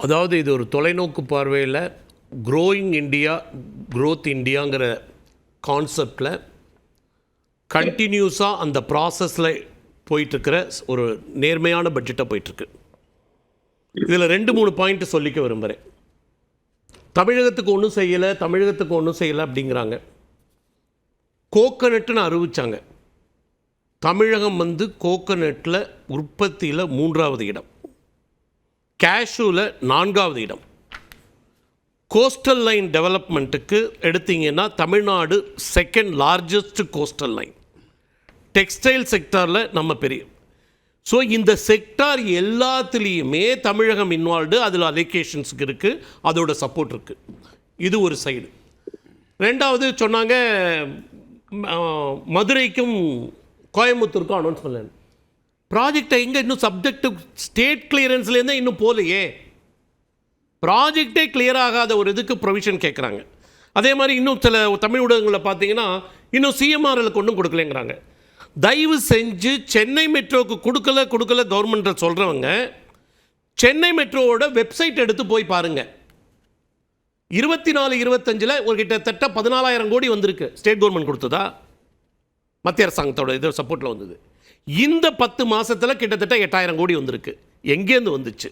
அதாவது இது ஒரு தொலைநோக்கு பார்வையில் க்ரோயிங் இந்தியா, க்ரோத் இந்தியாங்கிற கான்செப்டில் கண்டினியூஸாக அந்த ப்ராசஸில் போயிட்டுருக்கிற ஒரு நேர்மையான பட்ஜெட்டாக போயிட்டுருக்கு. இதில் 2-3 பாயிண்ட் சொல்லிக்க விரும்புகிறேன். தமிழகத்துக்கு ஒன்றும் செய்யலை அப்படிங்கிறாங்க. கோகனட்டுன்னு அறிவித்தாங்க. தமிழகம் கோகனட்டில் உற்பத்தியில் 3வது இடம், கேஷூவில் 4வது இடம். கோஸ்டல் லைன் டெவலப்மெண்ட்டுக்கு எடுத்தீங்கன்னா Tamil Nadu 2nd largest coastal line. Textile செக்டாரில் நம்ம பெரிய. ஸோ இந்த செக்டார் எல்லாத்துலேயுமே தமிழகம் இன்வால்வ்டு. அதில் அலோகேஷன்ஸுக்கு இருக்குது, அதோட சப்போர்ட் இருக்குது. இது ஒரு சைடு. 2வது சொன்னாங்க மதுரைக்கும் கோயம்புத்தூருக்கும் அனௌன்ஸ் பண்ணல. ப்ராஜெக்டை எங்கே இன்னும் சப்ஜெக்ட் ஸ்டேட் கிளியரன்ஸ்லேருந்தே இன்னும் போகலையே. ப்ராஜெக்டே கிளியர் ஆகாத ஒரு இதுக்கு ப்ரொவிஷன் கேட்குறாங்க. அதே மாதிரி இன்னும் சில தமிழ் ஊடகங்களில் பார்த்தீங்கன்னா இன்னும் சிஎம்ஆர்எலுக்கு ஒன்றும் கொடுக்கலங்கிறாங்க. தயவு செஞ்சு சென்னை மெட்ரோவுக்கு கொடுக்கல கவர்மெண்ட்டை சொல்கிறவங்க சென்னை மெட்ரோவோட வெப்சைட் எடுத்து போய் பாருங்கள். 24-25 ஒரு கிட்டத்தட்ட 14,000 கோடி வந்திருக்கு. ஸ்டேட் கவர்மெண்ட் கொடுத்ததா, மத்திய அரசாங்கத்தோட இது சப்போர்ட்டில் வந்தது. இந்த 10 மாதத்தில் கிட்டத்தட்ட 8,000 கோடி வந்திருக்கு. எங்கேருந்து வந்துச்சு?